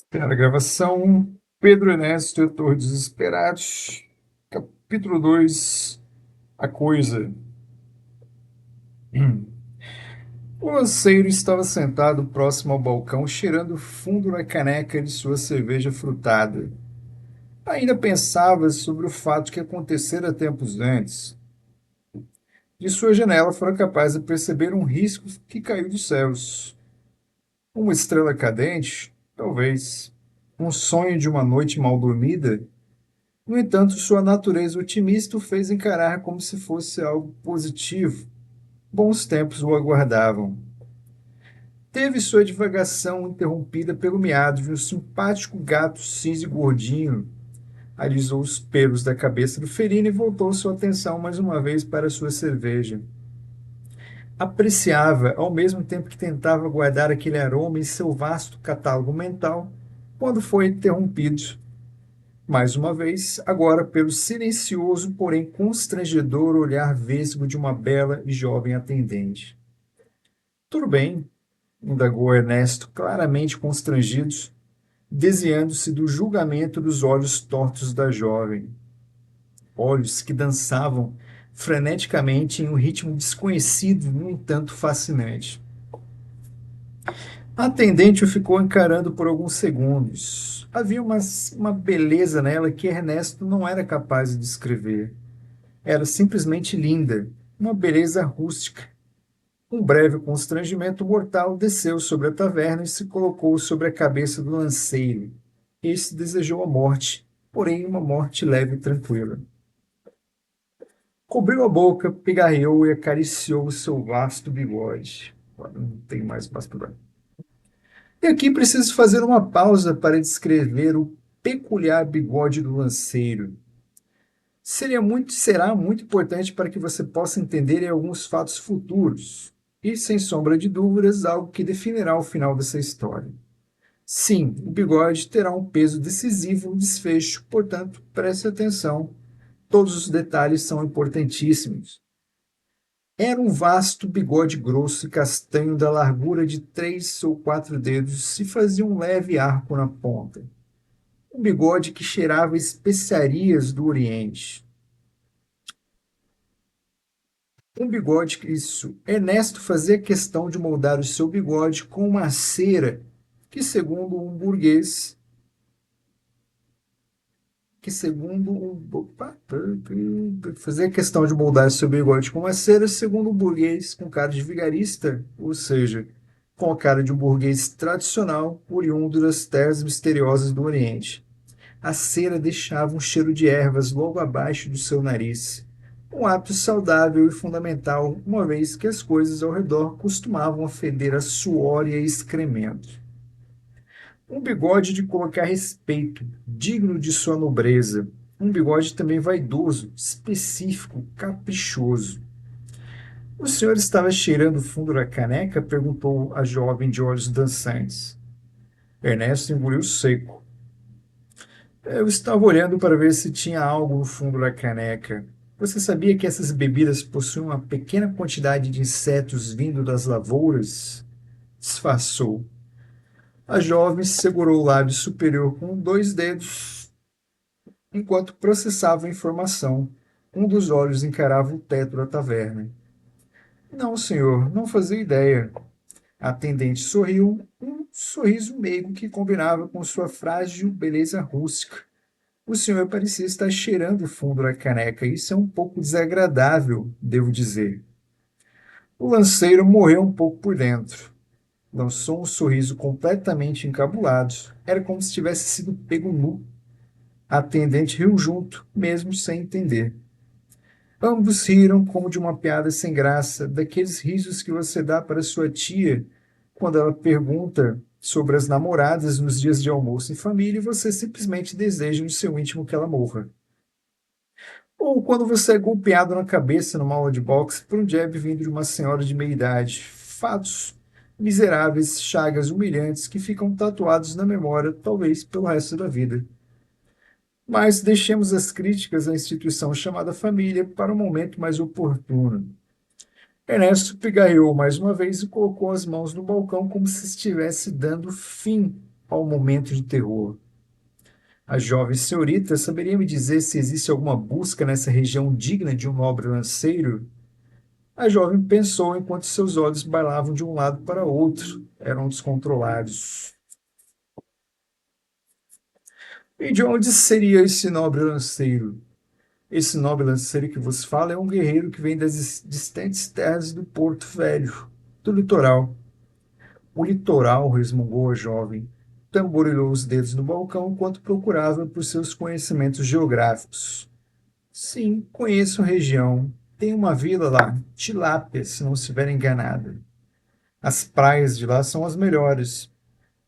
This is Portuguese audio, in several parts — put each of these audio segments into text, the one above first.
Pela gravação, Pedro Ernesto e o Torre Desesperados, capítulo 2, A Coisa. O lanceiro estava sentado próximo ao balcão, cheirando fundo na caneca de sua cerveja frutada. Ainda pensava sobre o fato que acontecera tempos antes. De sua janela fora capaz de perceber um risco que caiu dos céus. Uma estrela cadente? Talvez. Um sonho de uma noite mal dormida? No entanto, sua natureza otimista o fez encarar como se fosse algo positivo. Bons tempos o aguardavam. Teve sua divagação interrompida pelo miado de um simpático gato cinza e gordinho. Alisou os pelos da cabeça do felino e voltou sua atenção mais uma vez para sua cerveja. Apreciava, ao mesmo tempo que tentava guardar aquele aroma em seu vasto catálogo mental, quando foi interrompido mais uma vez, agora pelo silencioso, porém constrangedor olhar vesgo de uma bela e jovem atendente. Tudo bem, indagou Ernesto, claramente constrangido, desviando-se do julgamento dos olhos tortos da jovem. Olhos que dançavam freneticamente em um ritmo desconhecido, no entanto fascinante. A atendente o ficou encarando por alguns segundos. Havia uma beleza nela que Ernesto não era capaz de descrever. Era simplesmente linda, uma beleza rústica. Um breve constrangimento mortal desceu sobre a taverna e se colocou sobre a cabeça do lanceiro. Este desejou a morte, porém uma morte leve e tranquila. Cobriu a boca, pigarreou e acariciou o seu vasto bigode. Agora não tem mais espaço para. E aqui preciso fazer uma pausa para descrever o peculiar bigode do lanceiro. Será muito importante para que você possa entender alguns fatos futuros, e, sem sombra de dúvidas, algo que definirá o final dessa história. Sim, o bigode terá um peso decisivo no desfecho, portanto, preste atenção. Todos os detalhes são importantíssimos. Era um vasto bigode grosso e castanho da largura de 3 ou 4 dedos e fazia um leve arco na ponta. Um bigode que cheirava especiarias do Oriente. Um bigode, isso. Ernesto fazia questão de moldar o seu bigode com uma cera que, segundo um burguês, fazia questão de moldar o seu bigode com uma cera, segundo um burguês com cara de vigarista, ou seja, com a cara de um burguês tradicional, oriundo das terras misteriosas do Oriente. A cera deixava um cheiro de ervas logo abaixo do seu nariz. Um ato saudável e fundamental, uma vez que as coisas ao redor costumavam feder a suor e a excremento. Um bigode de colocar respeito, digno de sua nobreza. Um bigode também vaidoso, específico, caprichoso. O senhor estava cheirando o fundo da caneca? Perguntou a jovem de olhos dançantes. Ernesto engoliu seco. Eu estava olhando para ver se tinha algo no fundo da caneca. Você sabia que essas bebidas possuem uma pequena quantidade de insetos vindo das lavouras? Disfarçou. A jovem segurou o lábio superior com 2 dedos enquanto processava a informação. Um dos olhos encarava o teto da taverna. Não, senhor, não fazia ideia. A atendente sorriu, um sorriso meigo que combinava com sua frágil beleza rústica. O senhor parecia estar cheirando o fundo da caneca. Isso é um pouco desagradável, devo dizer. O lanceiro morreu um pouco por dentro. Lançou um sorriso completamente encabulado. Era como se tivesse sido pego nu. A atendente riu junto, mesmo sem entender. Ambos riram como de uma piada sem graça, daqueles risos que você dá para sua tia quando ela pergunta sobre as namoradas nos dias de almoço em família e você simplesmente deseja no seu íntimo que ela morra. Ou quando você é golpeado na cabeça numa aula de boxe por um jab vindo de uma senhora de meia idade. Fatos miseráveis, chagas humilhantes que ficam tatuados na memória, talvez pelo resto da vida. Mas deixemos as críticas à instituição chamada família para um momento mais oportuno. Ernesto pigarreou mais uma vez e colocou as mãos no balcão como se estivesse dando fim ao momento de terror. A jovem senhorita saberia me dizer se existe alguma busca nessa região digna de um nobre lanceiro? A jovem pensou enquanto seus olhos bailavam de um lado para outro. Eram descontrolados. E de onde seria esse nobre lanceiro? Esse nobre lanceiro que vos fala é um guerreiro que vem das distantes terras do Porto Velho, do litoral. O litoral, resmungou a jovem. Tamborilou os dedos no balcão enquanto procurava por seus conhecimentos geográficos. Sim, conheço a região. Tem uma vila lá, Tilápia, se não estiver enganada. As praias de lá são as melhores.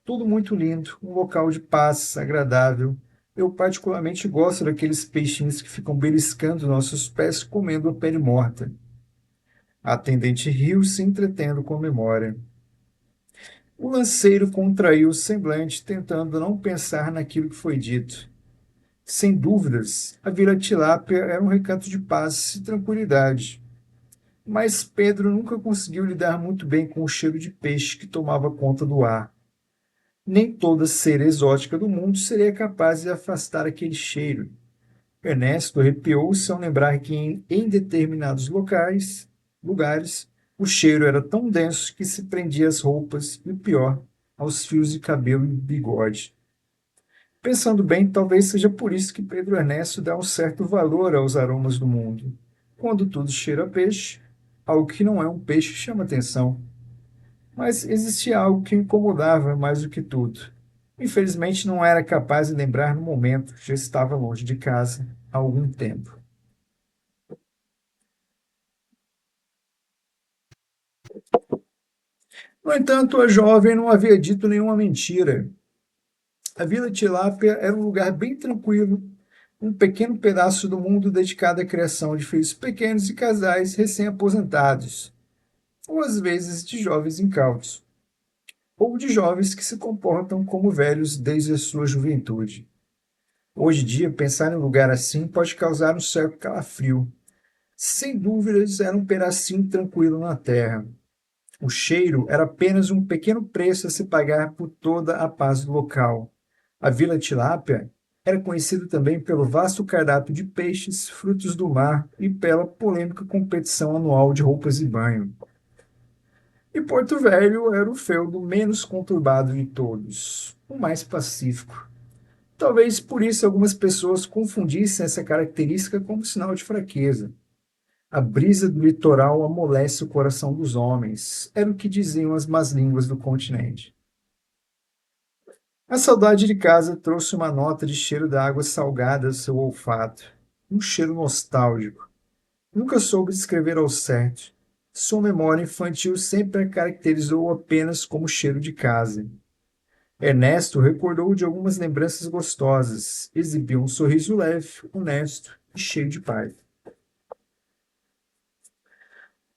Tudo muito lindo, um local de paz, agradável. Eu particularmente gosto daqueles peixinhos que ficam beliscando nossos pés comendo a pele morta. A atendente riu, se entretendo com a memória. O lanceiro contraiu o semblante, tentando não pensar naquilo que foi dito. Sem dúvidas, a Vila Tilápia era um recanto de paz e tranquilidade. Mas Pedro nunca conseguiu lidar muito bem com o cheiro de peixe que tomava conta do ar. Nem toda cera exótica do mundo seria capaz de afastar aquele cheiro. Ernesto arrepiou-se ao lembrar que em determinados lugares, o cheiro era tão denso que se prendia às roupas e, pior, aos fios de cabelo e bigode. Pensando bem, talvez seja por isso que Pedro Ernesto dá um certo valor aos aromas do mundo. Quando tudo cheira a peixe, algo que não é um peixe chama atenção. Mas existia algo que o incomodava mais do que tudo. Infelizmente não era capaz de lembrar no momento, já estava longe de casa há algum tempo. No entanto, a jovem não havia dito nenhuma mentira. A Vila Tilápia era um lugar bem tranquilo, um pequeno pedaço do mundo dedicado à criação de filhos pequenos e casais recém-aposentados, ou às vezes de jovens incautos, ou de jovens que se comportam como velhos desde a sua juventude. Hoje em dia, pensar em um lugar assim pode causar um certo calafrio. Sem dúvidas, era um pedacinho tranquilo na terra. O cheiro era apenas um pequeno preço a se pagar por toda a paz do local. A Vila Tilápia era conhecida também pelo vasto cardápio de peixes, frutos do mar e pela polêmica competição anual de roupas de banho. E Porto Velho era o feudo menos conturbado de todos, o mais pacífico. Talvez por isso algumas pessoas confundissem essa característica como sinal de fraqueza. A brisa do litoral amolece o coração dos homens, era o que diziam as más línguas do continente. A saudade de casa trouxe uma nota de cheiro da água salgada ao seu olfato, um cheiro nostálgico. Nunca soube descrever ao certo. Sua memória infantil sempre a caracterizou apenas como cheiro de casa. Ernesto recordou de algumas lembranças gostosas, exibiu um sorriso leve, honesto e cheio de paz.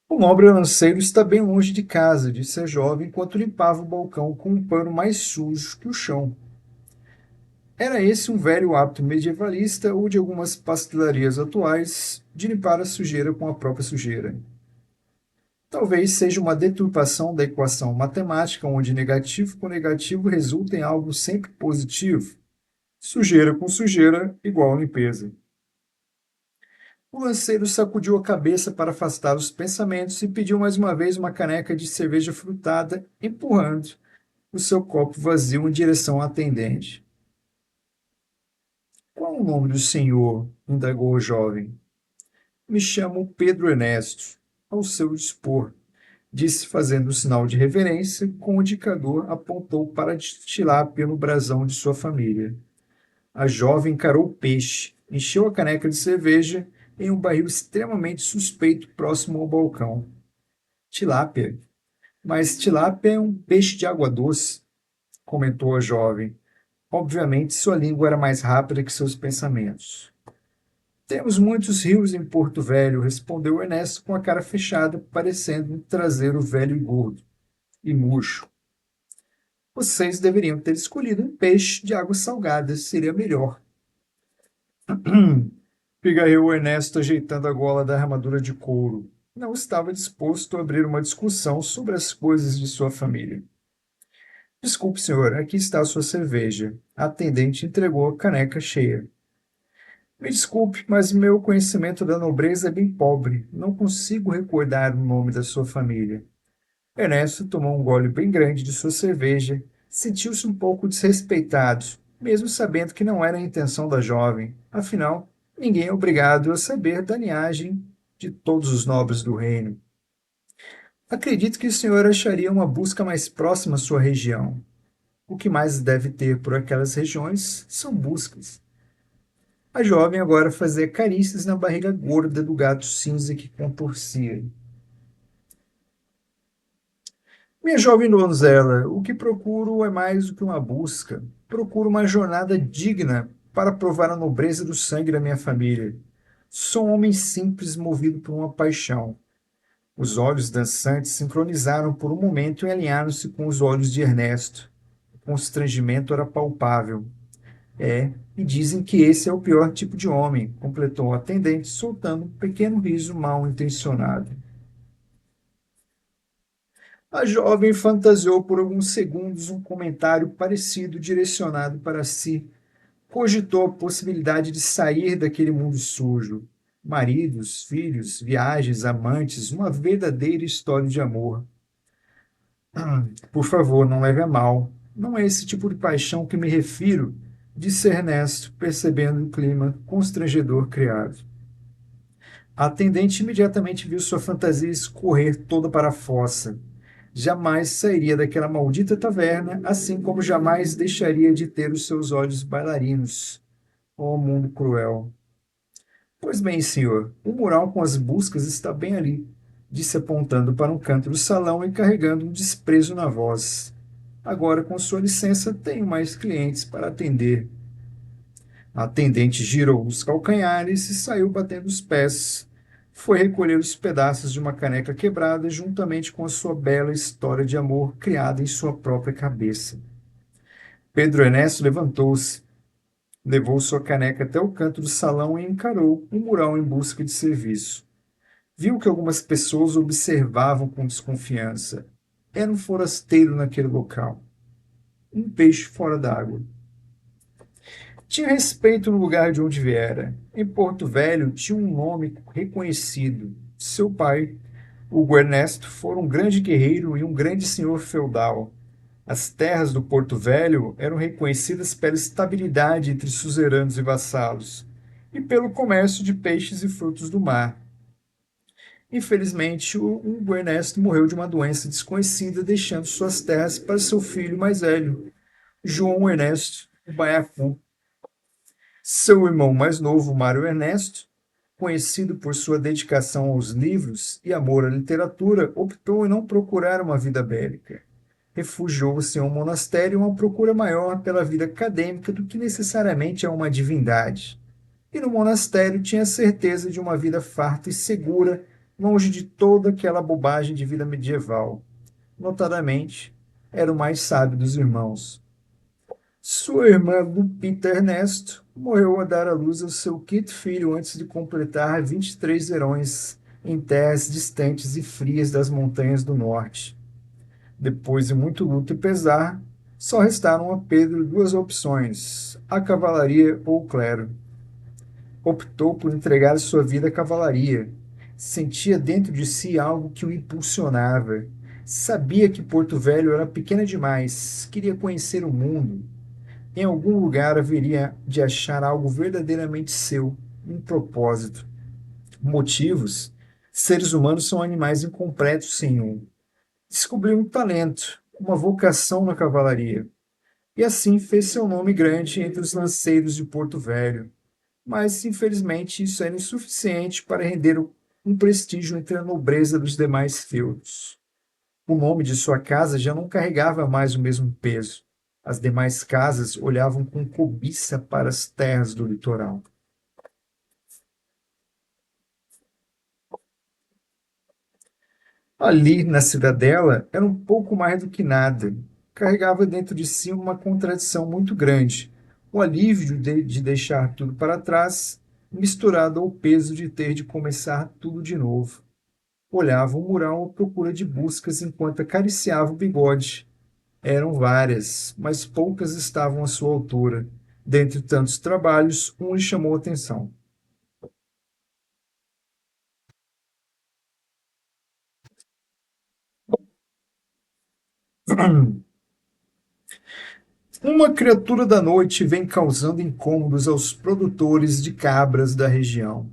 O nobre lanceiro está bem longe de casa, disse a jovem enquanto limpava o balcão com um pano mais sujo que o chão. Era esse um velho hábito medievalista ou de algumas pastelarias atuais de limpar a sujeira com a própria sujeira. Talvez seja uma deturpação da equação matemática onde negativo com negativo resulta em algo sempre positivo. Sujeira com sujeira igual limpeza. O lanceiro sacudiu a cabeça para afastar os pensamentos e pediu mais uma vez uma caneca de cerveja frutada, empurrando o seu copo vazio em direção à atendente. Qual o nome do senhor? Indagou o jovem. Me chamo Pedro Ernesto. Ao seu dispor, disse fazendo o sinal de reverência, com o indicador apontou para destilar pelo brasão de sua família. A jovem encarou o peixe, encheu a caneca de cerveja em um barril extremamente suspeito próximo ao balcão. Tilápia. Mas tilápia é um peixe de água doce, comentou a jovem. Obviamente, sua língua era mais rápida que seus pensamentos. Temos muitos rios em Porto Velho, respondeu Ernesto com a cara fechada, parecendo trazer o velho e gordo e murcho. Vocês deveriam ter escolhido um peixe de água salgada, seria melhor. Pigarreou Ernesto ajeitando a gola da armadura de couro. Não estava disposto a abrir uma discussão sobre as coisas de sua família. Desculpe, senhor, aqui está a sua cerveja. A atendente entregou a caneca cheia. Me desculpe, mas meu conhecimento da nobreza é bem pobre. Não consigo recordar o nome da sua família. Ernesto tomou um gole bem grande de sua cerveja. Sentiu-se um pouco desrespeitado, mesmo sabendo que não era a intenção da jovem. Afinal, ninguém é obrigado a saber da linhagem de todos os nobres do reino. Acredito que o senhor acharia uma busca mais próxima à sua região. O que mais deve ter por aquelas regiões são buscas. A jovem agora fazia carícias na barriga gorda do gato cinza que contorcia. Minha jovem donzela, o que procuro é mais do que uma busca. Procuro uma jornada digna para provar a nobreza do sangue da minha família. Sou um homem simples movido por uma paixão. Os olhos dançantes sincronizaram por um momento e alinharam-se com os olhos de Ernesto. O constrangimento era palpável. E dizem que esse é o pior tipo de homem, completou o atendente, soltando um pequeno riso mal intencionado. A jovem fantasiou por alguns segundos um comentário parecido direcionado para si. Cogitou a possibilidade de sair daquele mundo sujo. Maridos, filhos, viagens, amantes, uma verdadeira história de amor. Por favor, não leve a mal. Não é esse tipo de paixão que me refiro, disse Ernesto, percebendo o clima constrangedor criado. A atendente imediatamente viu sua fantasia escorrer toda para a fossa. Jamais sairia daquela maldita taverna, assim como jamais deixaria de ter os seus olhos bailarinos. Oh, mundo cruel! Pois bem, senhor, o mural com as buscas está bem ali, disse apontando para um canto do salão e carregando um desprezo na voz. Agora, com sua licença, tenho mais clientes para atender. A atendente girou os calcanhares e saiu batendo os pés. Foi recolher os pedaços de uma caneca quebrada juntamente com a sua bela história de amor criada em sua própria cabeça. Pedro Ernesto levantou-se, levou sua caneca até o canto do salão e encarou o mural em busca de serviço. Viu que algumas pessoas observavam com desconfiança. Era um forasteiro naquele local, um peixe fora d'água. Tinha respeito no lugar de onde viera. Em Porto Velho tinha um nome reconhecido. Seu pai, Hugo Ernesto, fora um grande guerreiro e um grande senhor feudal. As terras do Porto Velho eram reconhecidas pela estabilidade entre suzeranos e vassalos, e pelo comércio de peixes e frutos do mar. Infelizmente, o Hugo Ernesto morreu de uma doença desconhecida, deixando suas terras para seu filho mais velho, João Ernesto, o Baiacu. Seu irmão mais novo, Mário Ernesto, conhecido por sua dedicação aos livros e amor à literatura, optou em não procurar uma vida bélica. Refugiou-se em um monastério uma procura maior pela vida acadêmica do que necessariamente a uma divindade. E no monastério tinha certeza de uma vida farta e segura, longe de toda aquela bobagem de vida medieval. Notadamente, era o mais sábio dos irmãos. Sua irmã Lupita Ernesto morreu a dar à luz ao seu quinto filho antes de completar 23 verões em terras distantes e frias das montanhas do norte. Depois de muito luto e pesar, só restaram a Pedro duas opções: a cavalaria ou o clero. Optou por entregar sua vida à cavalaria. Sentia dentro de si algo que o impulsionava. Sabia que Porto Velho era pequena demais, queria conhecer o mundo. Em algum lugar haveria de achar algo verdadeiramente seu, um propósito. Motivos? Seres humanos são animais incompletos sem um. Descobriu um talento, uma vocação na cavalaria. E assim fez seu nome grande entre os lanceiros de Porto Velho. Mas, infelizmente, isso era insuficiente para render um prestígio entre a nobreza dos demais feudos. O nome de sua casa já não carregava mais o mesmo peso. As demais casas olhavam com cobiça para as terras do litoral. Ali, na cidadela, era um pouco mais do que nada. Carregava dentro de si uma contradição muito grande. O alívio de deixar tudo para trás, misturado ao peso de ter de começar tudo de novo. Olhava o mural à procura de buscas enquanto acariciava o bigode. Eram várias, mas poucas estavam à sua altura. Dentre tantos trabalhos, um lhe chamou a atenção. Uma criatura da noite vem causando incômodos aos produtores de cabras da região.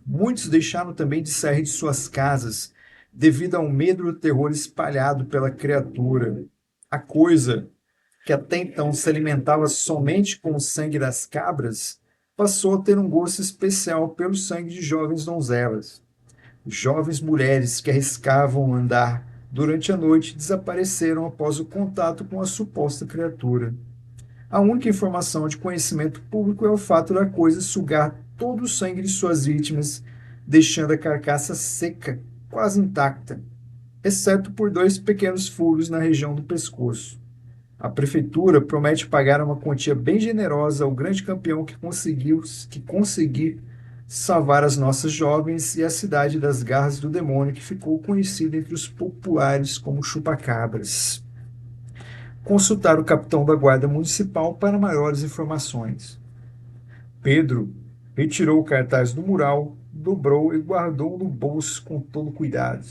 Muitos deixaram também de sair de suas casas devido ao medo e ao terror espalhado pela criatura. A coisa, que até então se alimentava somente com o sangue das cabras, passou a ter um gosto especial pelo sangue de jovens donzelas. Jovens mulheres que arriscavam andar durante a noite desapareceram após o contato com a suposta criatura. A única informação de conhecimento público é o fato da coisa sugar todo o sangue de suas vítimas, deixando a carcaça seca, quase intacta, exceto por dois pequenos furos na região do pescoço. A prefeitura promete pagar uma quantia bem generosa ao grande campeão que conseguir salvar as nossas jovens e a cidade das garras do demônio, que ficou conhecida entre os populares como Chupacabras. Consultar o capitão da guarda municipal para maiores informações. Pedro retirou o cartaz do mural, dobrou e guardou no bolso com todo cuidado.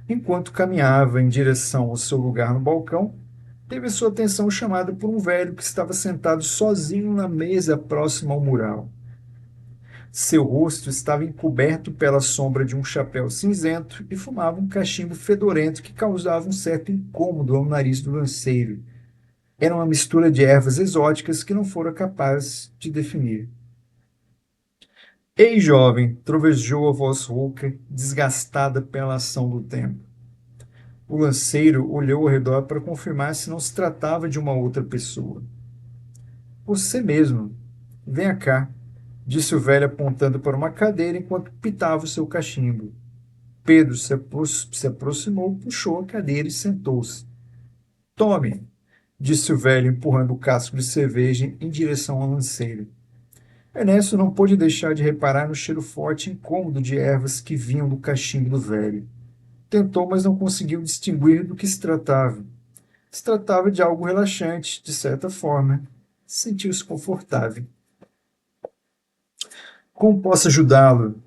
Enquanto caminhava em direção ao seu lugar no balcão, teve sua atenção chamada por um velho que estava sentado sozinho na mesa próxima ao mural. Seu rosto estava encoberto pela sombra de um chapéu cinzento e fumava um cachimbo fedorento que causava um certo incômodo ao nariz do lanceiro. Era uma mistura de ervas exóticas que não fora capaz de definir. Ei, jovem! Trovejou a voz rouca, desgastada pela ação do tempo. O lanceiro olhou ao redor para confirmar se não se tratava de uma outra pessoa. Você mesmo. Venha cá, disse o velho apontando para uma cadeira enquanto pitava o seu cachimbo. Pedro se aproximou, puxou a cadeira e sentou-se. Tome, disse o velho empurrando o casco de cerveja em direção ao lanceiro. Ernesto não pôde deixar de reparar no cheiro forte e incômodo de ervas que vinham do cachimbo do velho. Tentou, mas não conseguiu distinguir do que se tratava. Se tratava de algo relaxante, de certa forma. Sentiu-se confortável. Como posso ajudá-lo?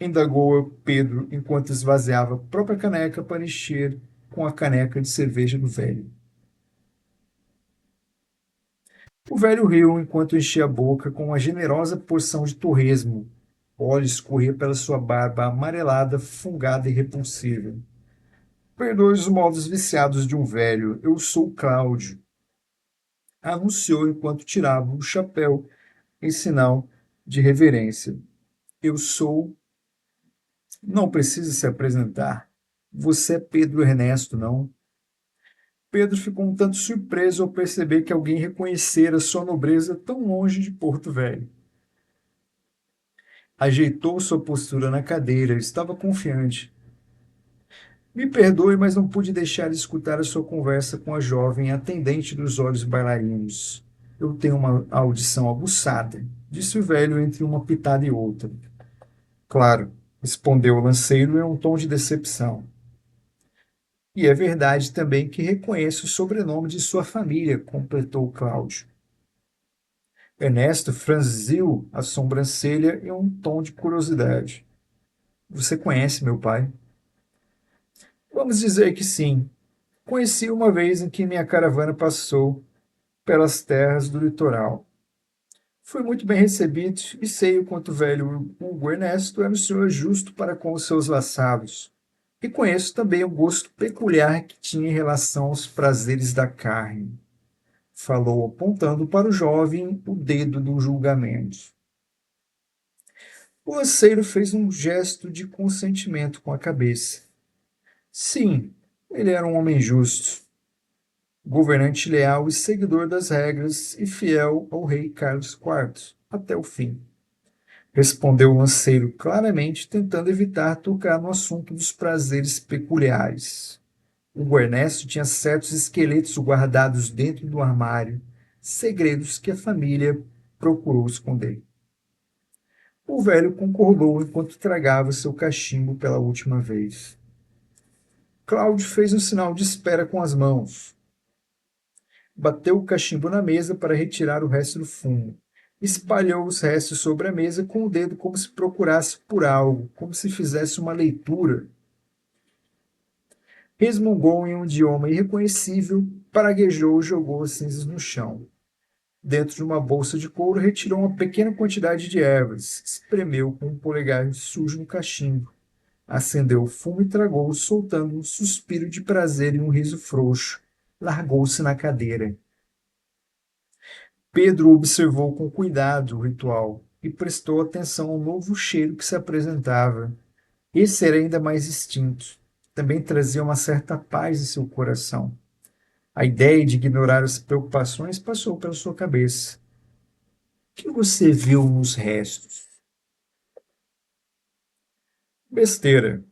Indagou Pedro enquanto esvaziava a própria caneca para encher com a caneca de cerveja do velho. O velho riu enquanto enchia a boca com uma generosa porção de torresmo. Óleo escorria pela sua barba amarelada, fungada e repulsiva. Perdoe os modos viciados de um velho. Eu sou Cláudio, anunciou enquanto tirava o chapéu em sinal de reverência. Eu sou. Não precisa se apresentar. Você é Pedro Ernesto, não? Pedro ficou um tanto surpreso ao perceber que alguém reconhecera sua nobreza tão longe de Porto Velho. Ajeitou sua postura na cadeira, estava confiante. Me perdoe, mas não pude deixar de escutar a sua conversa com a jovem atendente dos olhos bailarinos. Eu tenho uma audição aguçada, disse o velho entre uma pitada e outra. Claro, respondeu o lanceiro em um tom de decepção. E é verdade também que reconheço o sobrenome de sua família, completou Cláudio. Ernesto franziu a sobrancelha em um tom de curiosidade. Você conhece meu pai? Vamos dizer que sim. Conheci uma vez em que minha caravana passou pelas terras do litoral. Fui muito bem recebido e sei o quanto o velho Hugo Ernesto era um senhor justo para com os seus vassalos. E conheço também o gosto peculiar que tinha em relação aos prazeres da carne. Falou apontando para o jovem o dedo do julgamento. O lanceiro fez um gesto de consentimento com a cabeça. Sim, ele era um homem justo, governante leal e seguidor das regras e fiel ao rei Carlos IV, até o fim. Respondeu o lanceiro claramente, tentando evitar tocar no assunto dos prazeres peculiares. O Ernesto tinha certos esqueletos guardados dentro do armário, segredos que a família procurou esconder. O velho concordou enquanto tragava seu cachimbo pela última vez. Cláudio fez um sinal de espera com as mãos. Bateu o cachimbo na mesa para retirar o resto do fumo. Espalhou os restos sobre a mesa com o dedo como se procurasse por algo, como se fizesse uma leitura. Resmungou em um idioma irreconhecível, praguejou e jogou as cinzas no chão. Dentro de uma bolsa de couro, retirou uma pequena quantidade de ervas, espremeu com um polegar sujo no cachimbo, acendeu o fumo e tragou, soltando um suspiro de prazer e um riso frouxo. Largou-se na cadeira. Pedro observou com cuidado o ritual e prestou atenção ao novo cheiro que se apresentava. Esse era ainda mais distinto. Também trazia uma certa paz em seu coração. A ideia de ignorar as preocupações passou pela sua cabeça. O que você viu nos restos? Besteira.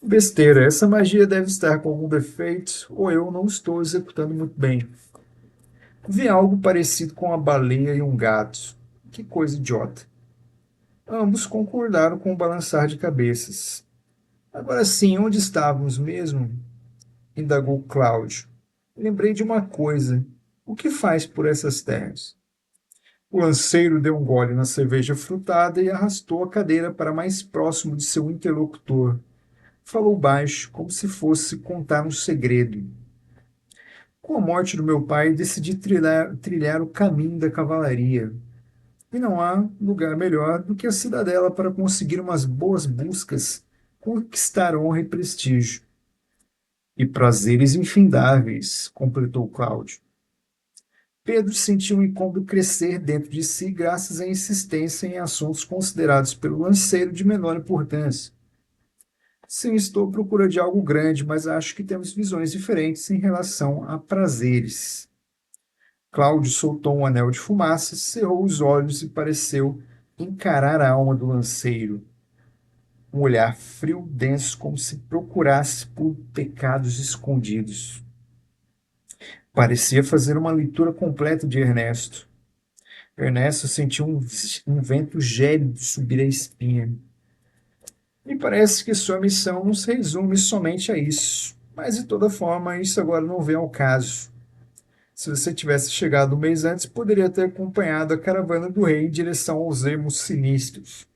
Besteira. Essa magia deve estar com algum defeito ou eu não estou executando muito bem. Vi algo parecido com uma baleia e um gato. Que coisa idiota. Ambos concordaram com o balançar de cabeças. Agora sim, onde estávamos mesmo? Indagou Cláudio. Lembrei de uma coisa. O que faz por essas terras? O lanceiro deu um gole na cerveja frutada e arrastou a cadeira para mais próximo de seu interlocutor. Falou baixo, como se fosse contar um segredo. Com a morte do meu pai, decidi trilhar o caminho da cavalaria. E não há lugar melhor do que a cidadela para conseguir umas boas buscas, conquistar honra e prestígio. E prazeres infindáveis, completou Cláudio. Pedro sentiu um incômodo crescer dentro de si graças à insistência em assuntos considerados pelo lanceiro de menor importância. Sim, estou à procura de algo grande, mas acho que temos visões diferentes em relação a prazeres. Cláudio soltou um anel de fumaça, cerrou os olhos e pareceu encarar a alma do lanceiro. Um olhar frio, denso, como se procurasse por pecados escondidos. Parecia fazer uma leitura completa de Ernesto. Ernesto sentiu um vento gélido subir a espinha. Me parece que sua missão não se resume somente a isso. Mas, de toda forma, isso agora não vem ao caso. Se você tivesse chegado um mês antes, poderia ter acompanhado a caravana do rei em direção aos ermos sinistros.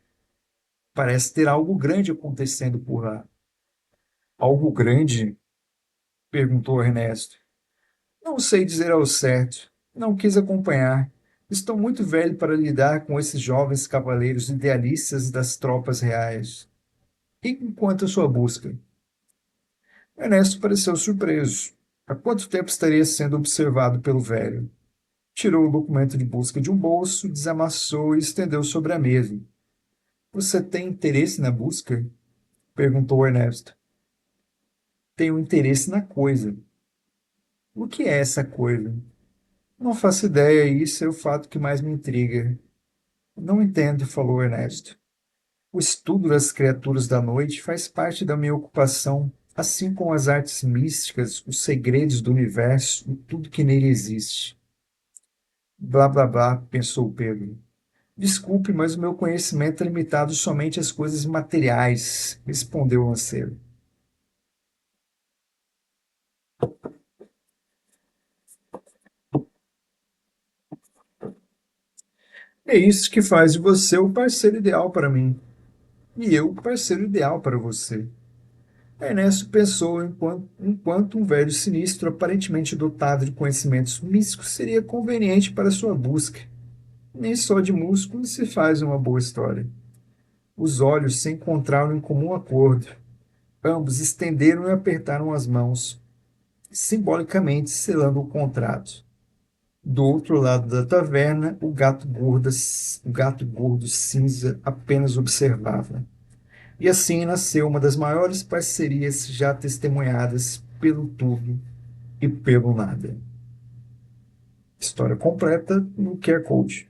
Parece ter algo grande acontecendo por lá. Algo grande? Perguntou Ernesto. Não sei dizer ao certo. Não quis acompanhar. Estou muito velho para lidar com esses jovens cavaleiros idealistas das tropas reais. E enquanto a sua busca? Ernesto pareceu surpreso. Há quanto tempo estaria sendo observado pelo velho? Tirou o documento de busca de um bolso, desamassou e estendeu sobre a mesa. Você tem interesse na busca? Perguntou Ernesto. Tenho interesse na coisa. O que é essa coisa? Não faço ideia, e isso é o fato que mais me intriga. Não entendo, falou Ernesto. O estudo das criaturas da noite faz parte da minha ocupação, assim como as artes místicas, os segredos do universo e tudo que nele existe. Blá blá blá, pensou Pedro. Desculpe, mas o meu conhecimento é limitado somente às coisas materiais, respondeu o lanceiro. É isso que faz de você o parceiro ideal para mim, e eu o parceiro ideal para você. Ernesto pensou enquanto um velho sinistro, aparentemente dotado de conhecimentos místicos, seria conveniente para sua busca. Nem só de músculos se faz uma boa história. Os olhos se encontraram em comum acordo. Ambos estenderam e apertaram as mãos, simbolicamente selando o contrato. Do outro lado da taverna, o gato gordo cinza apenas observava. E assim nasceu uma das maiores parcerias já testemunhadas pelo tudo e pelo nada. História completa no QR Code.